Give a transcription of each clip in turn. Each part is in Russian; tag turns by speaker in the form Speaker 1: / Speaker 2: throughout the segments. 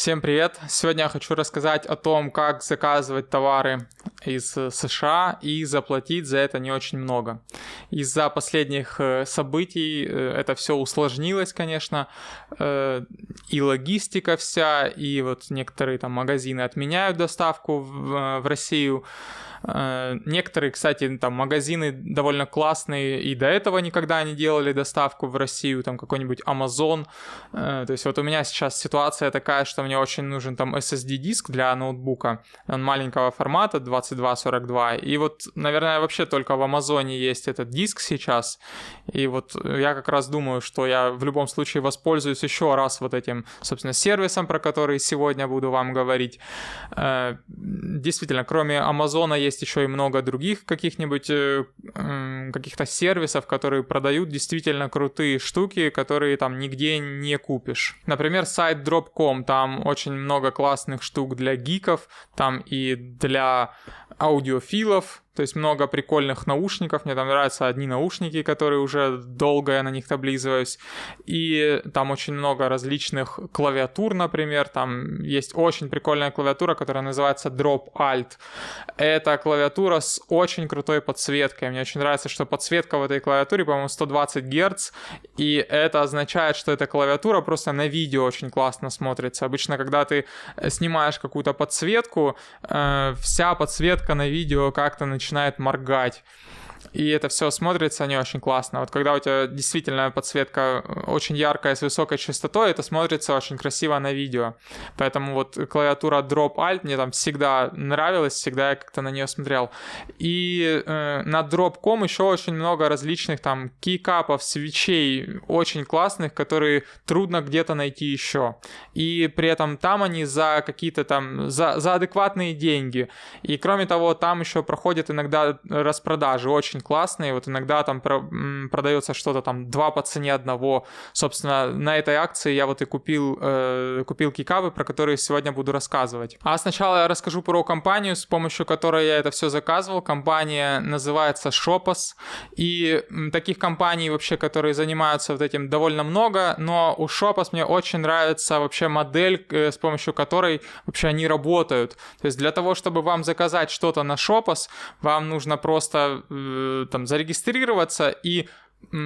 Speaker 1: Всем привет! Сегодня я хочу рассказать о том, как заказывать товары из США и заплатить за это не очень много. Из-за последних событий это все усложнилось, конечно, и логистика вся, и вот некоторые там магазины отменяют доставку в Россию. Некоторые, кстати, там магазины довольно классные и до этого никогда не делали доставку в Россию, там какой-нибудь Amazon. То есть вот у меня сейчас ситуация такая, что мне очень нужен там SSD-диск для ноутбука, он маленького формата, 2242, и вот, наверное, вообще только в Амазоне есть этот диск сейчас, и вот я как раз думаю, что я в любом случае воспользуюсь еще раз вот этим, собственно, сервисом, про который сегодня буду вам говорить. Действительно, кроме Амазона есть еще и много других каких-нибудь каких-то сервисов, которые продают действительно крутые штуки, которые там нигде не купишь. Например, сайт Drop.com, там очень много классных штук для гиков, там и для аудиофилов, то есть много прикольных наушников, мне там нравятся одни наушники, которые уже долго я на них облизываюсь, и там очень много различных клавиатур, например, там есть очень прикольная клавиатура, которая называется Drop Alt. Это клавиатура с очень крутой подсветкой, мне очень нравится, что подсветка в этой клавиатуре, по-моему, 120 Гц, и это означает, что эта клавиатура просто на видео очень классно смотрится. Обычно, когда ты снимаешь какую-то подсветку, вся подсветка на видео как-то начинает моргать. И это все смотрится не очень классно. Вот когда у тебя действительно подсветка очень яркая, с высокой частотой, это смотрится очень красиво на видео. Поэтому вот клавиатура Drop Alt мне там всегда нравилась, всегда я как-то на нее смотрел. И на Drop.com еще очень много различных там кейкапов, свечей, очень классных, которые трудно где-то найти еще. И при этом там они за какие-то там, за адекватные деньги. И кроме того, там еще проходят иногда распродажи, очень классные, вот иногда там продается что-то там 2 по цене одного, собственно, на этой акции я вот и купил кейкапы, про которые сегодня буду рассказывать. А сначала я расскажу про компанию, с помощью которой я это все заказывал. Компания называется Shopos, и таких компаний вообще, которые занимаются вот этим, довольно много, но у Shopos мне очень нравится вообще модель, с помощью которой вообще они работают. То есть для того, чтобы вам заказать что-то на Shopos, вам нужно просто там зарегистрироваться и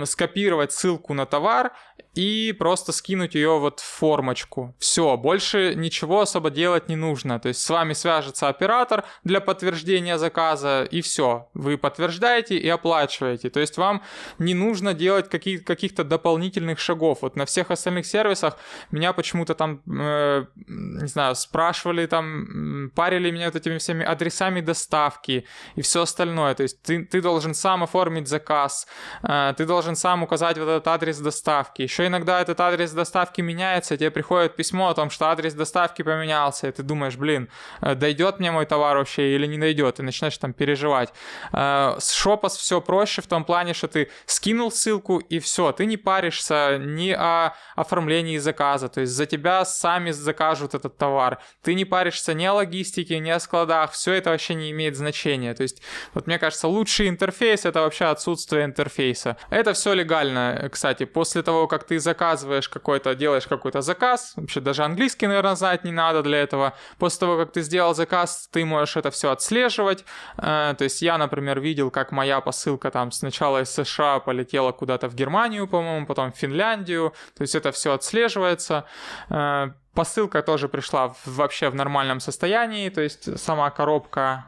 Speaker 1: скопировать ссылку на товар и просто скинуть ее вот в формочку. Все, больше ничего особо делать не нужно. То есть с вами свяжется оператор для подтверждения заказа, и все. Вы подтверждаете и оплачиваете. То есть вам не нужно делать каких-то дополнительных шагов. Вот на всех остальных сервисах меня почему-то там, не знаю, спрашивали, там, парили меня вот этими всеми адресами доставки и все остальное. То есть ты должен сам оформить заказ, ты должен сам указать вот этот адрес доставки. Еще иногда этот адрес доставки меняется, тебе приходит письмо о том, что адрес доставки поменялся, и ты думаешь, блин, дойдет мне мой товар вообще или не дойдет, и начинаешь там переживать. С Shopos все проще в том плане, что ты скинул ссылку, и все, ты не паришься ни о оформлении заказа, то есть за тебя сами закажут этот товар, ты не паришься ни о логистике, ни о складах, все это вообще не имеет значения. То есть, вот мне кажется, лучший интерфейс — это вообще отсутствие интерфейса. Это все легально, кстати, после того, как ты заказываешь делаешь какой-то заказ, вообще даже английский, наверное, знать не надо для этого. После того, как ты сделал заказ, ты можешь это все отслеживать. То есть я, например, видел, как моя посылка там сначала из США полетела куда-то в Германию, по-моему, потом в Финляндию. То есть это все отслеживается. Посылка тоже пришла вообще в нормальном состоянии, то есть сама коробка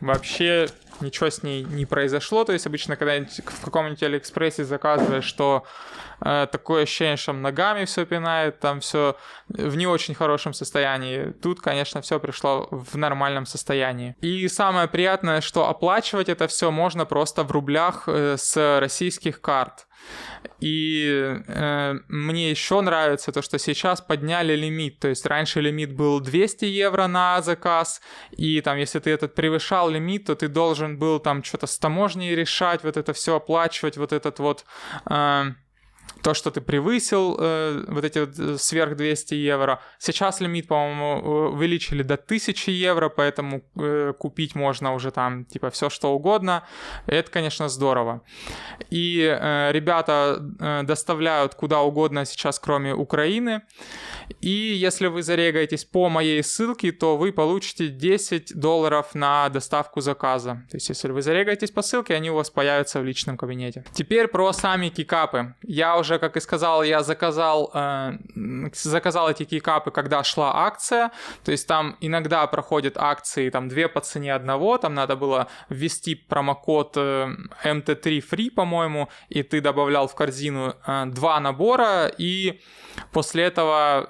Speaker 1: вообще ничего с ней не произошло. То есть обычно, когда в каком-нибудь Алиэкспрессе заказываешь, что такое ощущение, что ногами все пинает, там все в не очень хорошем состоянии. Тут, конечно, все пришло в нормальном состоянии. И самое приятное, что оплачивать это все можно просто в рублях с российских карт. И мне еще нравится то, что сейчас подняли лимит. То есть раньше лимит был 200 евро на заказ, и там, если ты этот превышал лимит, то ты должен был там что-то с таможней решать, вот это все оплачивать, вот этот вот то, что ты превысил вот эти вот сверх 200 евро. Сейчас лимит, по-моему, увеличили до 1000 евро, поэтому купить можно уже там типа все что угодно. Это, конечно, здорово. И ребята доставляют куда угодно сейчас, кроме Украины. И если вы зарегаетесь по моей ссылке, то вы получите $10 на доставку заказа. То есть, если вы зарегаетесь по ссылке, они у вас появятся в личном кабинете. Теперь про сами кейкапы. Я уже, как и сказал, я заказал эти кейкапы, когда шла акция. То есть, там иногда проходят акции, там 2 по цене одного. Там надо было ввести промокод MT3 Free, по-моему, и ты добавлял в корзину 2 набора, и после этого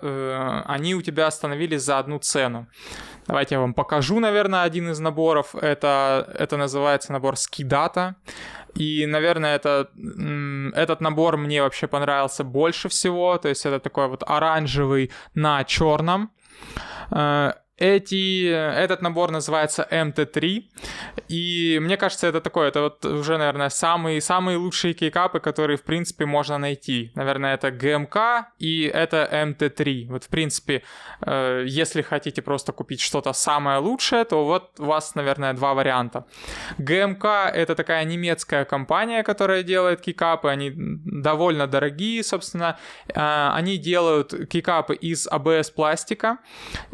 Speaker 1: они у тебя остановились за одну цену. Давайте я вам покажу, наверное, один из наборов. Это называется набор Skidata. И, наверное, этот набор мне вообще понравился больше всего. То есть это такой вот оранжевый на черном. Этот набор называется MT3, и мне кажется, это вот уже, наверное, самые лучшие кейкапы, которые, в принципе, можно найти. Наверное, это GMK и это MT3. Вот, в принципе, если хотите просто купить что-то самое лучшее, то вот у вас, наверное, 2 варианта. GMK — это такая немецкая компания, которая делает кейкапы, они довольно дорогие, собственно. Они делают кейкапы из ABS-пластика,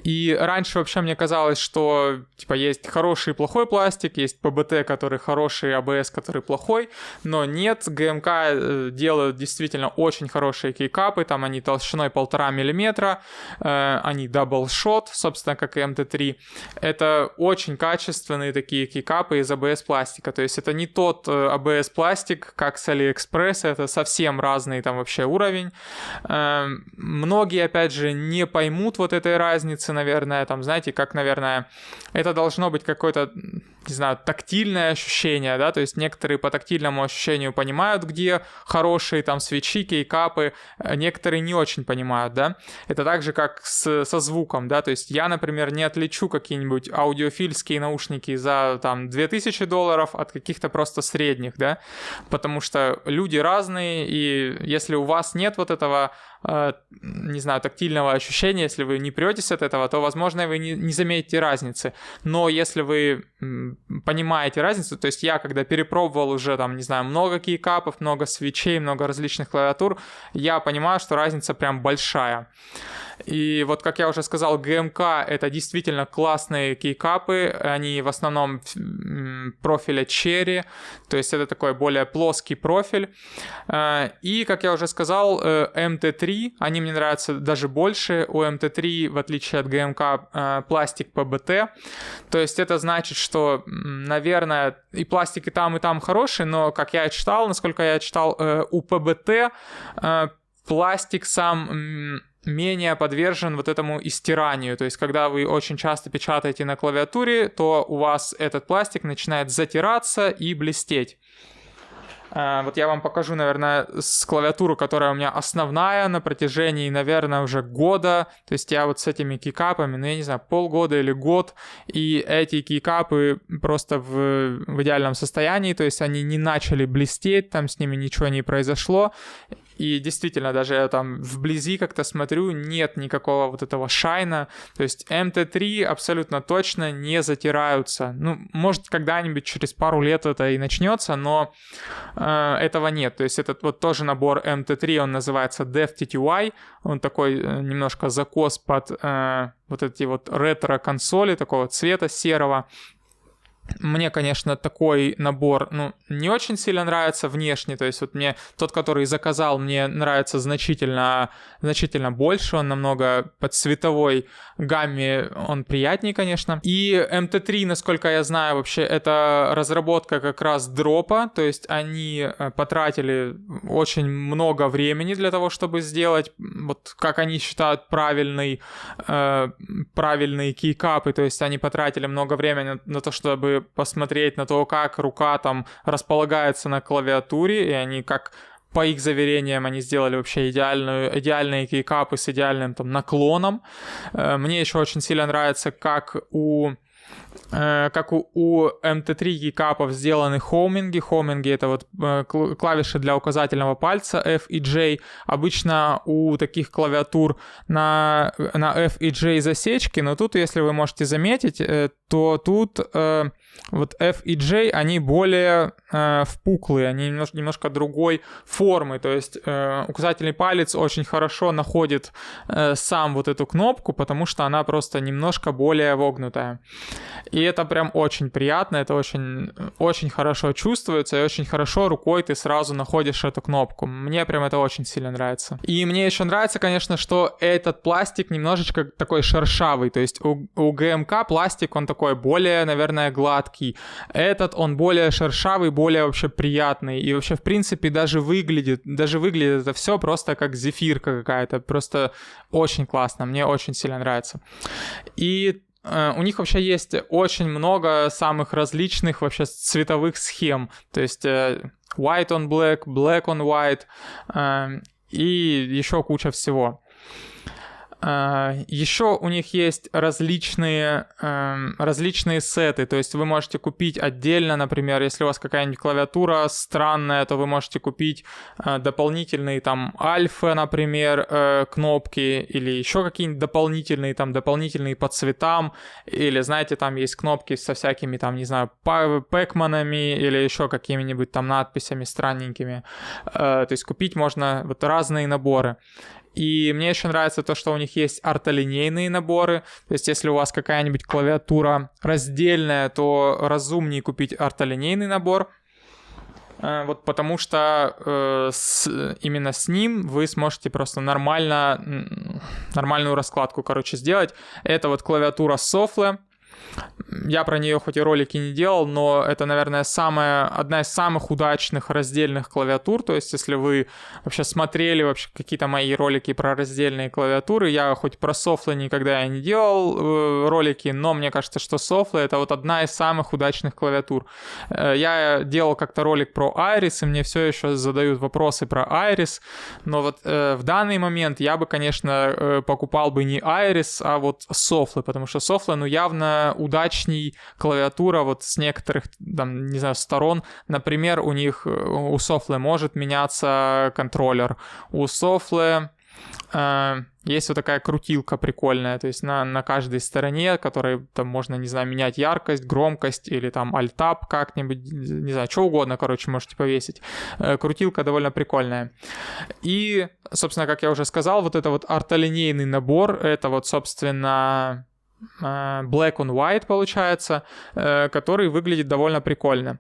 Speaker 1: и раньше вообще мне казалось, что типа есть хороший и плохой пластик, есть ПБТ, который хороший, ABS, который плохой, но нет, ГМК делают действительно очень хорошие кейкапы, там они толщиной 1,5 мм, они даблшот, собственно, как и MT3. Это очень качественные такие кейкапы из ABS пластика, то есть это не тот ABS пластик, как с AliExpress, это совсем разный там вообще уровень. Многие, опять же, не поймут вот этой разницы, наверное, там, знаете, как, наверное, это должно быть какое-то, не знаю, тактильное ощущение, да, то есть некоторые по тактильному ощущению понимают, где хорошие там свечи, кейкапы, некоторые не очень понимают, да, это так же, как со звуком, да, то есть я, например, не отличу какие-нибудь аудиофильские наушники за там $2000 от каких-то просто средних, да, потому что люди разные, и если у вас нет вот этого, не знаю, тактильного ощущения, если вы не претесь от этого, то, возможно, вы не заметите разницы. Но если вы понимаете разницу, то есть я, когда перепробовал уже, там, не знаю, много кейкапов, много свечей, много различных клавиатур, я понимаю, что разница прям большая. И вот, как я уже сказал, ГМК — это действительно классные кейкапы, они в основном профиля Cherry, то есть это такой более плоский профиль. И, как я уже сказал, MT3, они мне нравятся даже больше. У MT3, в отличие от ГМК, пластик PBT, то есть это значит, что, наверное, и пластик и там хороший, но, как я читал, насколько я читал, у PBT пластик сам менее подвержен вот этому истиранию. То есть, когда вы очень часто печатаете на клавиатуре, то у вас этот пластик начинает затираться и блестеть. Вот я вам покажу, наверное, с клавиатуры, которая у меня основная на протяжении, наверное, уже года. То есть я вот с этими кейкапами, ну я не знаю, полгода или год, и эти кейкапы просто в идеальном состоянии, то есть они не начали блестеть, там с ними ничего не произошло. И действительно, даже я там вблизи как-то смотрю, нет никакого вот этого шайна. То есть MT3 абсолютно точно не затираются. Ну, может, когда-нибудь через пару лет это и начнется, но этого нет. То есть этот вот тоже набор MT3, он называется DevTTY. Он такой немножко закос под вот эти вот ретро-консоли такого цвета серого. Мне, конечно, такой набор, ну, не очень сильно нравится внешне, то есть вот мне тот, который заказал, мне нравится значительно больше, он намного по цветовой гамме, он приятнее, конечно. И MT3, насколько я знаю, вообще это разработка как раз дропа, то есть они потратили очень много времени для того, чтобы сделать, вот как они считают, правильные кейкапы, то есть они потратили много времени на то, чтобы посмотреть на то, как рука там располагается на клавиатуре, и они как по их заверениям они сделали вообще идеальные кейкапы с идеальным там наклоном. Мне еще очень сильно нравится, как у как у MT3 кикапов сделаны хоуминги. Хоуминги — это вот клавиши для указательного пальца F и J. Обычно у таких клавиатур на F и J засечки, но тут, если вы можете заметить, то тут вот F и J, они более впуклые, они немножко другой формы, то есть указательный палец очень хорошо находит сам вот эту кнопку, потому что она просто немножко более вогнутая. И это прям очень приятно, это очень хорошо чувствуется, и очень хорошо рукой ты сразу находишь эту кнопку. Мне прям это очень сильно нравится. И мне еще нравится, конечно, что этот пластик немножечко такой шершавый, то есть у ГМК пластик, он такой более, наверное, гладкий. Этот, он более шершавый, более вообще приятный. И вообще, в принципе, даже выглядит это все просто как зефирка какая-то. Просто очень классно, мне очень сильно нравится. И у них вообще есть очень много самых различных вообще цветовых схем. То есть white on black, black on white и еще куча всего. Еще у них есть различные сеты, то есть вы можете купить отдельно, например, если у вас какая-нибудь клавиатура странная, то вы можете купить дополнительные там альфа, например, кнопки, или еще какие-нибудь дополнительные по цветам, или, знаете, там есть кнопки со всякими там, не знаю, пэкманами или еще какими-нибудь там надписями странненькими. То есть купить можно вот разные наборы. И мне еще нравится то, что у них есть ортолинейные наборы. То есть если у вас какая-нибудь клавиатура раздельная, то разумнее купить ортолинейный набор. Вот потому что именно с ним вы сможете просто нормальную раскладку, сделать. Это вот клавиатура Sofle. Я про нее хоть и ролики не делал, но это, наверное, одна из самых удачных раздельных клавиатур. То есть, если вы вообще смотрели какие-то мои ролики про раздельные клавиатуры, я хоть про Sofle никогда не делал ролики, но мне кажется, что Sofle — это вот одна из самых удачных клавиатур. Я делал как-то ролик про Iris, и мне все еще задают вопросы про Iris, но вот в данный момент я бы, конечно, покупал бы не Iris, а вот Sofle, потому что Sofle, явно удачней клавиатура вот с некоторых, там, не знаю, сторон. Например, у Sofle может меняться контроллер. У Sofle есть вот такая крутилка прикольная, то есть на каждой стороне, которой там можно, не знаю, менять яркость, громкость или там Alt-Tab как-нибудь, не знаю, что угодно, можете повесить. Крутилка довольно прикольная. И, собственно, как я уже сказал, вот это вот ортолинейный набор, это вот, собственно, black on white получается, который выглядит довольно прикольно.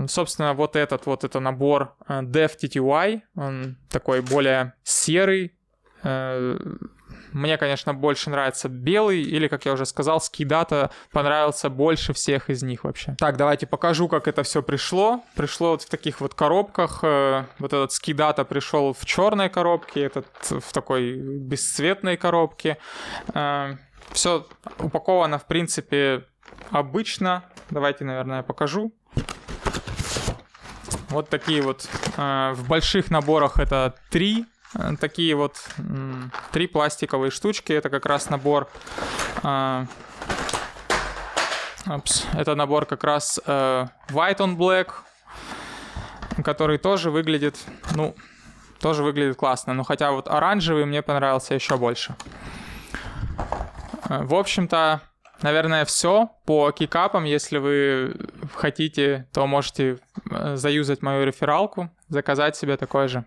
Speaker 1: Собственно, вот это набор DevTTY, он такой более серый. Мне, конечно, больше нравится белый, или, как я уже сказал, Skidata понравился больше всех из них вообще. Так, давайте покажу, как это все пришло. Пришло вот в таких вот коробках. Вот этот Skidata пришел в черной коробке, этот в такой бесцветной коробке. Все упаковано, в принципе, обычно. Давайте, наверное, покажу. Вот такие вот. В больших наборах это 3 такие вот 3 пластиковые штучки. Это как раз набор. Это набор как раз White on Black, который тоже выглядит, классно. Но хотя вот оранжевый мне понравился еще больше. В общем-то, наверное, все по кикапам. Если вы хотите, то можете заюзать мою рефералку, заказать себе такой же.